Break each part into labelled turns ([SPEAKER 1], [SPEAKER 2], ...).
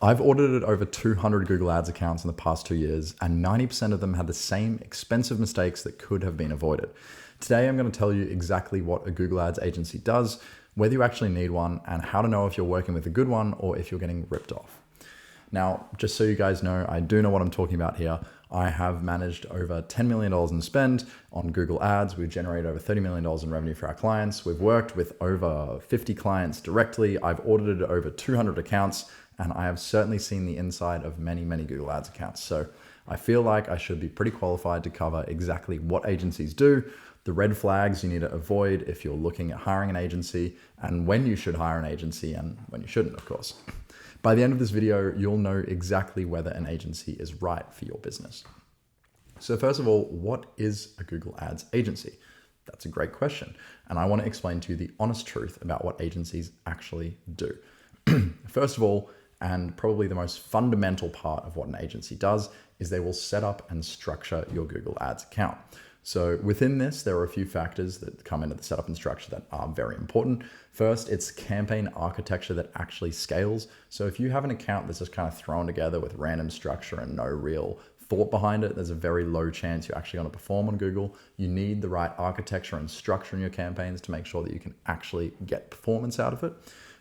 [SPEAKER 1] I've audited over 200 Google Ads accounts in the past 2 years, and 90% of them had the same expensive mistakes that could have been avoided. Today, I'm going to tell you exactly what a Google Ads agency does, whether you actually need one, and how to know if you're working with a good one or if you're getting ripped off. Now, just so you guys know, I do know what I'm talking about here. I have managed over $10 million in spend on Google Ads. We've generated over $30 million in revenue for our clients. We've worked with over 50 clients directly. I've audited over 200 accounts, and I have certainly seen the inside of many, many Google Ads accounts. So I feel like I should be pretty qualified to cover exactly what agencies do, the red flags you need to avoid if you're looking at hiring an agency, and when you should hire an agency and when you shouldn't, of course. By the end of this video, you'll know exactly whether an agency is right for your business. So first of all, what is a Google Ads agency? That's a great question. And I want to explain to you the honest truth about what agencies actually do. First of all, and probably the most fundamental part of what an agency does, is they will set up and structure your Google Ads account. So within this, there are a few factors that come into the setup and structure that are very important. First, it's campaign architecture that actually scales. So if you have an account that's just kind of thrown together with random structure and no real thought behind it, there's a very low chance you're actually going to perform on Google. You need the right architecture and structure in your campaigns to make sure that you can actually get performance out of it.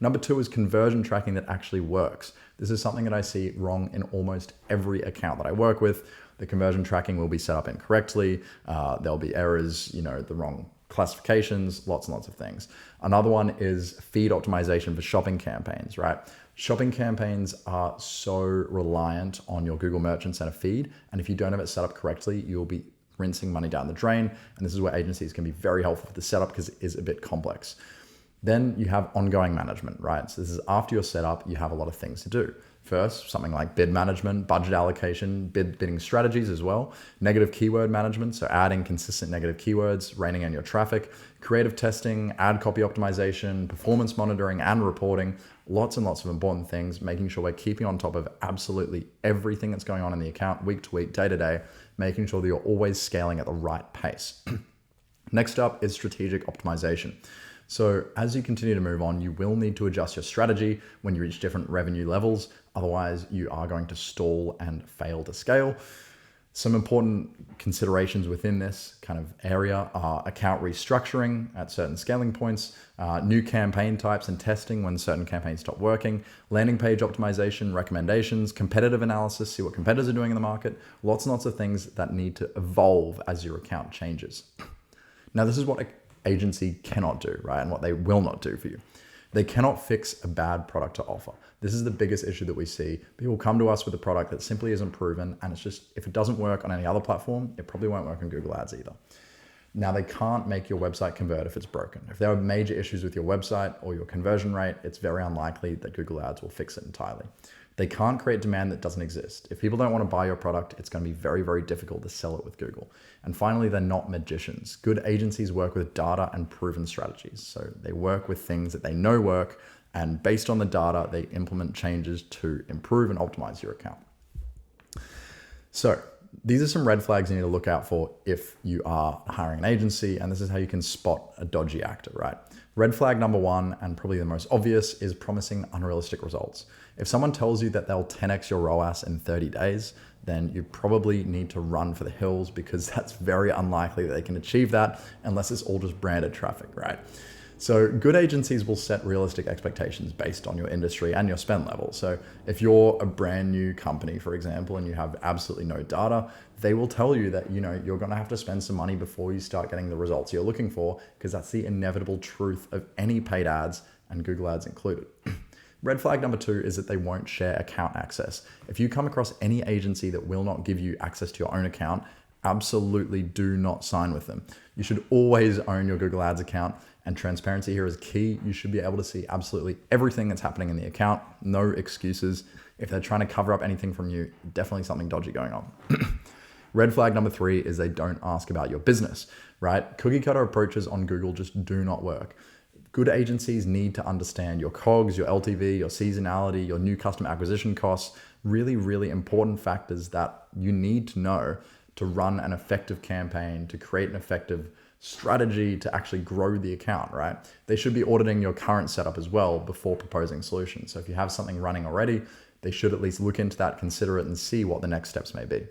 [SPEAKER 1] Number two is conversion tracking that actually works. This is something that I see wrong in almost every account that I work with. The conversion tracking will be set up incorrectly. There'll be errors, the wrong classifications, lots and lots of things. Another one is feed optimization for shopping campaigns, right? Shopping campaigns are so reliant on your Google Merchant Center feed. And if you don't have it set up correctly, you'll be rinsing money down the drain. And this is where agencies can be very helpful for the setup because it is a bit complex. Then you have ongoing management, right? So this is after you're set up, you have a lot of things to do. First, something like bid management, budget allocation, bidding strategies as well, negative keyword management, so adding consistent negative keywords, reining in your traffic, creative testing, ad copy optimization, performance monitoring and reporting, lots and lots of important things, making sure we're keeping on top of absolutely everything that's going on in the account week to week, day to day, making sure that you're always scaling at the right pace. Next up is strategic optimization. So as you continue to move on, you will need to adjust your strategy when you reach different revenue levels. Otherwise, you are going to stall and fail to scale. Some important considerations within this kind of area are account restructuring at certain scaling points, new campaign types and testing when certain campaigns stop working, landing page optimization, recommendations, competitive analysis, see what competitors are doing in the market, lots and lots of things that need to evolve as your account changes. Now, this is what agency cannot do, right? And what they will not do for you. They cannot fix a bad product to offer. This is the biggest issue that we see. People come to us with a product that simply isn't proven, and it's just, if it doesn't work on any other platform, it probably won't work on Google Ads either. Now, they can't make your website convert if it's broken. If there are major issues with your website or your conversion rate, it's very unlikely that Google Ads will fix it entirely. They can't create demand that doesn't exist. If people don't want to buy your product, it's going to be very, very difficult to sell it with Google. And finally, they're not magicians. Good agencies work with data and proven strategies. So they work with things that they know work, and based on the data, they implement changes to improve and optimize your account. So these are some red flags you need to look out for if you are hiring an agency, and this is how you can spot a dodgy actor, right? Red flag number one, and probably the most obvious, is promising unrealistic results. If someone tells you that they'll 10x your ROAS in 30 days, then you probably need to run for the hills, because that's very unlikely that they can achieve that unless it's all just branded traffic, right? So good agencies will set realistic expectations based on your industry and your spend level. So if you're a brand new company, for example, and you have absolutely no data, they will tell you that you're going to have to spend some money before you start getting the results you're looking for, because that's the inevitable truth of any paid ads, and Google Ads included. Red flag number two is that they won't share account access. If you come across any agency that will not give you access to your own account, absolutely do not sign with them. You should always own your Google Ads account, and transparency here is key. You should be able to see absolutely everything that's happening in the account. No excuses. If they're trying to cover up anything from you, definitely something dodgy going on. Red flag number three is they don't ask about your business, right? Cookie cutter approaches on Google just do not work. Good agencies need to understand your COGS, your LTV, your seasonality, your new customer acquisition costs, really, really important factors that you need to know to run an effective campaign, to create an effective strategy to actually grow the account, right? They should be auditing your current setup as well before proposing solutions. So if you have something running already, they should at least look into that, consider it, and see what the next steps may be.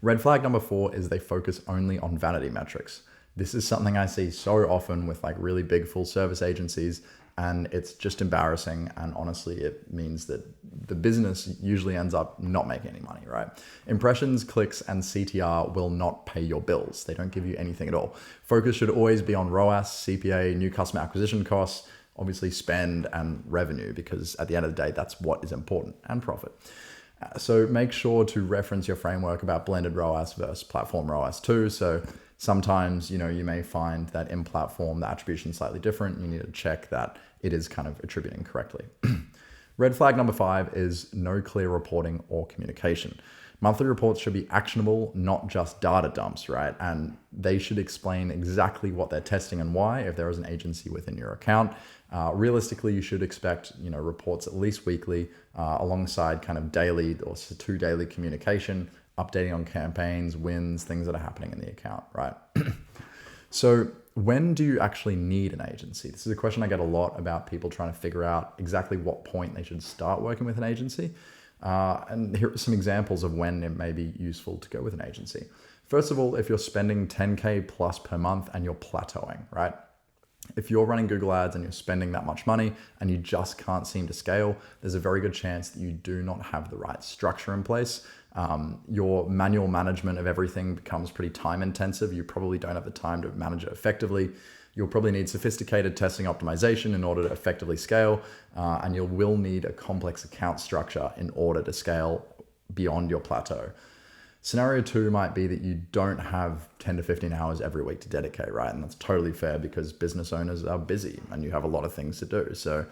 [SPEAKER 1] Red flag number 4 is they focus only on vanity metrics. This is something I see so often with like really big full service agencies, and it's just embarrassing. And honestly, it means that the business usually ends up not making any money, right? Impressions, clicks, and CTR will not pay your bills. They don't give you anything at all. Focus should always be on ROAS, CPA, new customer acquisition costs, obviously spend and revenue, because at the end of the day, that's what is important, and profit. So make sure to reference your framework about blended ROAS versus platform ROAS too. So sometimes, you may find that in platform, the attribution is slightly different. You need to check that it is kind of attributing correctly. Red flag number 5 is no clear reporting or communication. Monthly reports should be actionable, not just data dumps, right? And they should explain exactly what they're testing and why, if there is an agency within your account. Realistically, you should expect, reports at least weekly, alongside kind of daily or 2 daily communication, updating on campaigns, wins, things that are happening in the account, right? So when do you actually need an agency? This is a question I get a lot about people trying to figure out exactly what point they should start working with an agency. And here are some examples of when it may be useful to go with an agency. First of all, if you're spending 10K plus per month and you're plateauing, right? If you're running Google Ads and you're spending that much money and you just can't seem to scale, there's a very good chance that you do not have the right structure in place. Your manual management of everything becomes pretty time intensive. You probably don't have the time to manage it effectively. You'll probably need sophisticated testing optimization in order to effectively scale, and you will need a complex account structure in order to scale beyond your plateau. Scenario 2 might be that you don't have 10 to 15 hours every week to dedicate, right? And that's totally fair because business owners are busy and you have a lot of things to do. So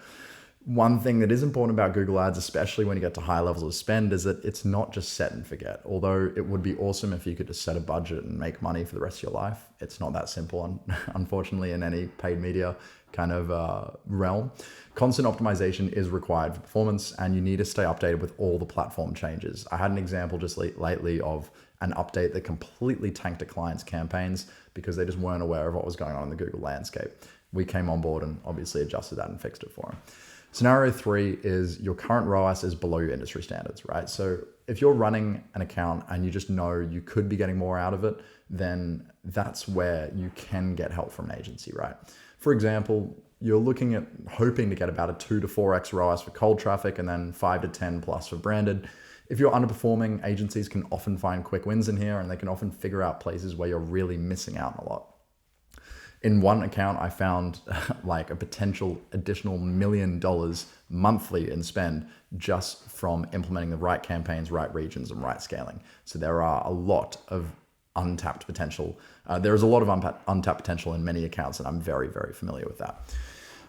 [SPEAKER 1] one thing that is important about Google Ads, especially when you get to high levels of spend, is that it's not just set and forget. Although it would be awesome if you could just set a budget and make money for the rest of your life. It's not that simple, unfortunately, in any paid media kind of realm. Constant optimization is required for performance, and you need to stay updated with all the platform changes. I had an example just lately of an update that completely tanked a client's campaigns because they just weren't aware of what was going on in the Google landscape. We came on board and obviously adjusted that and fixed it for them. Scenario 3 is your current ROAS is below your industry standards, right? So if you're running an account and you just know you could be getting more out of it, then that's where you can get help from an agency, right? For example, you're looking at hoping to get about a 2 to 4x ROAS for cold traffic and then 5 to 10 plus for branded. If you're underperforming, agencies can often find quick wins in here, and they can often figure out places where you're really missing out a lot. In one account, I found like a potential additional $1 million monthly in spend just from implementing the right campaigns, right regions, and right scaling. So there are a lot of untapped potential. There is a lot of untapped potential in many accounts, and I'm very, very familiar with that.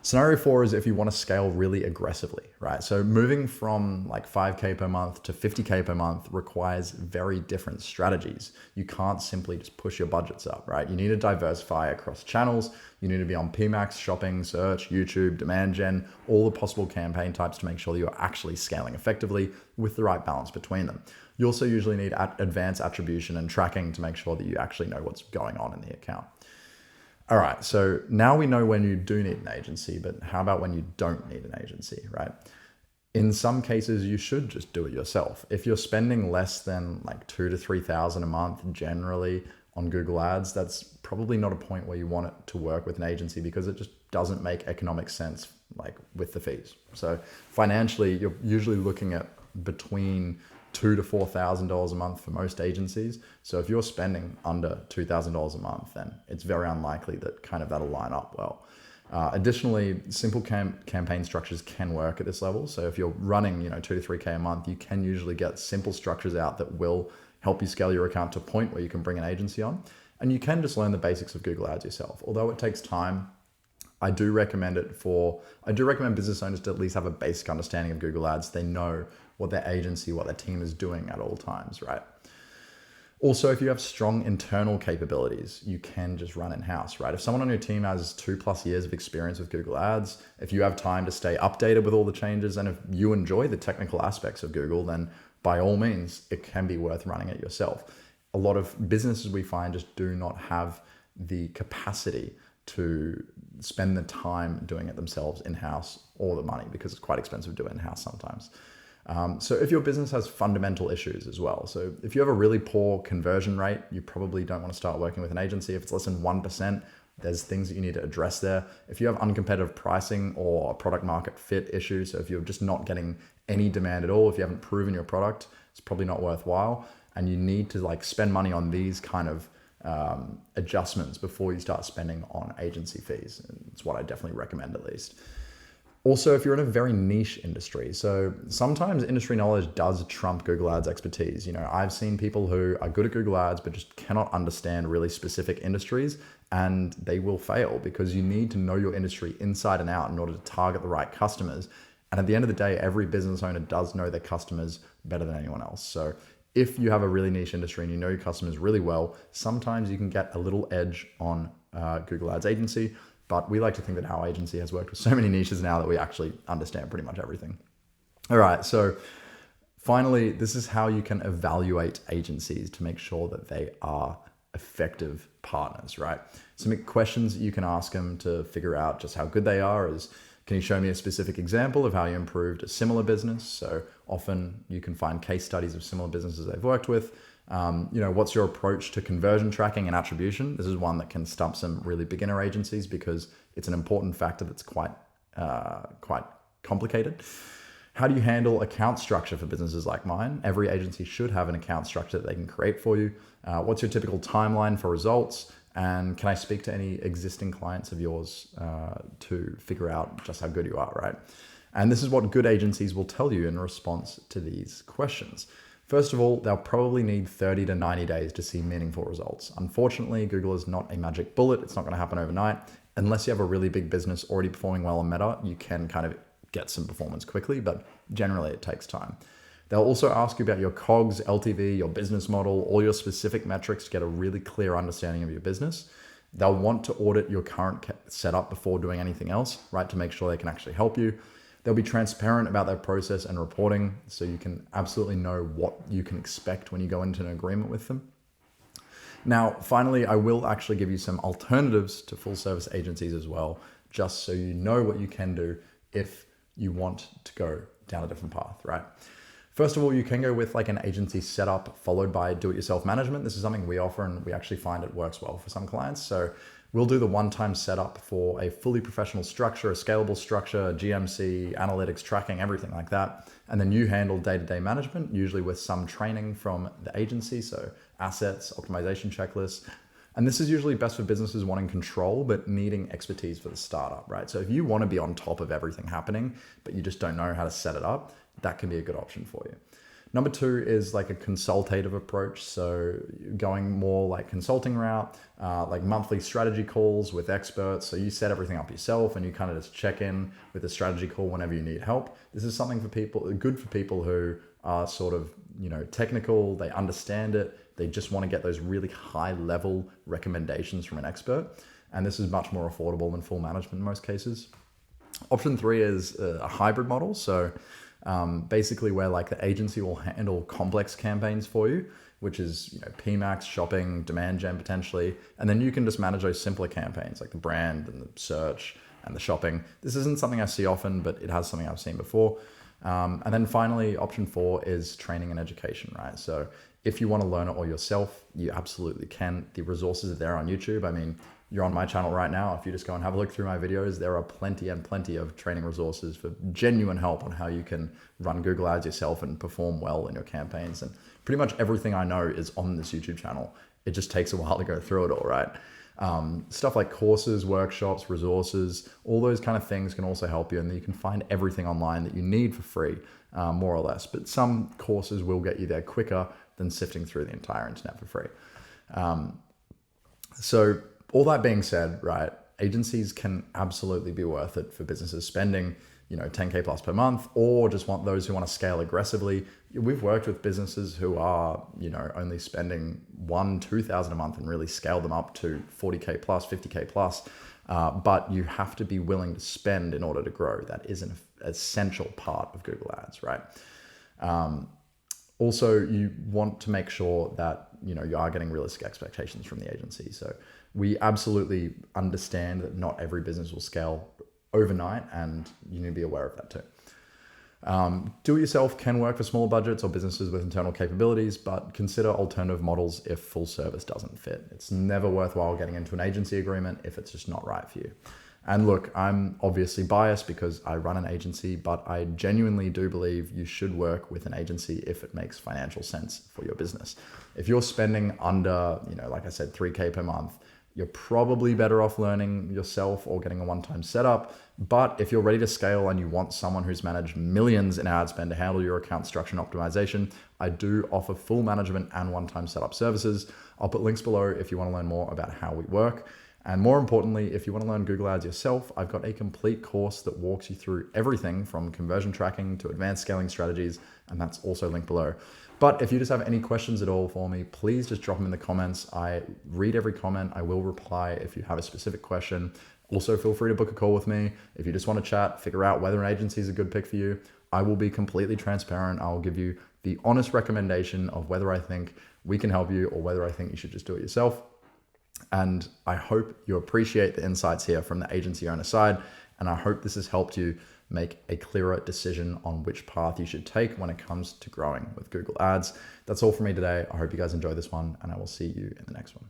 [SPEAKER 1] Scenario 4 is if you want to scale really aggressively, right? So moving from like 5K per month to 50K per month requires very different strategies. You can't simply just push your budgets up, right? You need to diversify across channels. You need to be on PMax, shopping, search, YouTube, demand gen, all the possible campaign types to make sure that you're actually scaling effectively with the right balance between them. You also usually need advanced attribution and tracking to make sure that you actually know what's going on in the account. All right, so now we know when you do need an agency, but how about when you don't need an agency, right? In some cases, you should just do it yourself. If you're spending less than like $2,000 to $3,000 a month generally on Google Ads, that's probably not a point where you want it to work with an agency because it just doesn't make economic sense like with the fees. So financially, you're usually looking at between $2,000 to $4,000 a month for most agencies. So if you're spending under $2,000 a month, then it's very unlikely that kind of that'll line up well. Additionally, simple campaign structures can work at this level. So if you're running, 2 to 3K a month, you can usually get simple structures out that will help you scale your account to a point where you can bring an agency on. And you can just learn the basics of Google Ads yourself. Although it takes time, I do recommend business owners to at least have a basic understanding of Google Ads. They know what their agency, what their team is doing at all times, right? Also, if you have strong internal capabilities, you can just run in-house, right? If someone on your team has 2+ years of experience with Google Ads, if you have time to stay updated with all the changes, and if you enjoy the technical aspects of Google, then by all means, it can be worth running it yourself. A lot of businesses we find just do not have the capacity to spend the time doing it themselves in-house or the money because it's quite expensive to do it in-house sometimes. So if your business has fundamental issues as well, so if you have a really poor conversion rate, you probably don't want to start working with an agency. If it's less than 1%, there's things that you need to address there. If you have uncompetitive pricing or product market fit issues, so if you're just not getting any demand at all, if you haven't proven your product, it's probably not worthwhile. And you need to like spend money on these kind of adjustments before you start spending on agency fees. And it's what I definitely recommend at least. Also, if you're in a very niche industry, so sometimes industry knowledge does trump Google Ads expertise. You know, I've seen people who are good at Google Ads, but just cannot understand really specific industries, and they will fail because you need to know your industry inside and out in order to target the right customers. And at the end of the day, every business owner does know their customers better than anyone else. So if you have a really niche industry and you know your customers really well, sometimes you can get a little edge on Google Ads agency. But we like to think that our agency has worked with so many niches now that we actually understand pretty much everything. All right, so finally, this is how you can evaluate agencies to make sure that they are effective partners, right? Some questions that you can ask them to figure out just how good they are is, can you show me a specific example of how you improved a similar business? So often you can find case studies of similar businesses they've worked with. What's your approach to conversion tracking and attribution? This is one that can stump some really beginner agencies because it's an important factor that's quite complicated. How do you handle account structure for businesses like mine? Every agency should have an account structure that they can create for you. What's your typical timeline for results? And can I speak to any existing clients of yours to figure out just how good you are, right? And this is what good agencies will tell you in response to these questions. First of all, they'll probably need 30 to 90 days to see meaningful results. Unfortunately, Google is not a magic bullet. It's not going to happen overnight. Unless you have a really big business already performing well on Meta, you can kind of get some performance quickly, but generally it takes time. They'll also ask you about your COGS, LTV, your business model, all your specific metrics to get a really clear understanding of your business. They'll want to audit your current setup before doing anything else, right, to make sure they can actually help you. They'll be transparent about their process and reporting, so you can absolutely know what you can expect when you go into an agreement with them. Now, finally, I will actually give you some alternatives to full service agencies as well, just so you know what you can do if you want to go down a different path, right? First of all, you can go with like an agency setup followed by do-it-yourself management. This is something we offer and we actually find it works well for some clients. So we'll do the one-time setup for a fully professional structure, a scalable structure, GMC, analytics, tracking, everything like that. And then you handle day-to-day management, usually with some training from the agency. So assets, optimization checklists. And this is usually best for businesses wanting control, but needing expertise for the startup, right? So if you want to be on top of everything happening, but you just don't know how to set it up, that can be a good option for you. Number two is like a consultative approach. So going more like consulting route, like monthly strategy calls with experts. So you set everything up yourself and you kind of just check in with a strategy call whenever you need help. This is something for people, good for people who are sort of, technical, they understand it. They just want to get those really high level recommendations from an expert. And this is much more affordable than full management in most cases. Option three is a hybrid model. So basically where like the agency will handle complex campaigns for you, which is PMAX, shopping, demand gen potentially. And then you can just manage those simpler campaigns like the brand and the search and the shopping. This isn't something I see often, but it has something I've seen before. And then finally, option four is training and education, right? So if you want to learn it all yourself, you absolutely can. The resources are there on YouTube. I mean, you're on my channel right now. If you just go and have a look through my videos, there are plenty and plenty of training resources for genuine help on how you can run Google Ads yourself and perform well in your campaigns. And pretty much everything I know is on this YouTube channel. It just takes a while to go through it all, right? Stuff like courses, workshops, resources, all those kind of things can also help you. And you can find everything online that you need for free, more or less. But some courses will get you there quicker than sifting through the entire internet for free. So all that being said, right, agencies can absolutely be worth it for businesses spending, 10K plus per month, or just want those who want to scale aggressively. We've worked with businesses who are, only spending $2,000 a month and really scale them up to 40K plus, 50K plus. But you have to be willing to spend in order to grow. That is an essential part of Google Ads, right? Also, you want to make sure that, you are getting realistic expectations from the agency. So we absolutely understand that not every business will scale overnight, and you need to be aware of that too. Do it yourself can work for smaller budgets or businesses with internal capabilities, but consider alternative models if full service doesn't fit. It's never worthwhile getting into an agency agreement if it's just not right for you. And look, I'm obviously biased because I run an agency, but I genuinely do believe you should work with an agency if it makes financial sense for your business. If you're spending under, like I said, 3K per month, you're probably better off learning yourself or getting a one-time setup. But if you're ready to scale and you want someone who's managed millions in ad spend to handle your account structure and optimization, I do offer full management and one-time setup services. I'll put links below if you want to learn more about how we work. And more importantly, if you want to learn Google Ads yourself, I've got a complete course that walks you through everything from conversion tracking to advanced scaling strategies, and that's also linked below. But if you just have any questions at all for me, please just drop them in the comments. I read every comment. I will reply if you have a specific question. Also, feel free to book a call with me. If you just want to chat, figure out whether an agency is a good pick for you, I will be completely transparent. I'll give you the honest recommendation of whether I think we can help you or whether I think you should just do it yourself. And I hope you appreciate the insights here from the agency owner side. And I hope this has helped you make a clearer decision on which path you should take when it comes to growing with Google Ads. That's all for me today. I hope you guys enjoyed this one, and I will see you in the next one.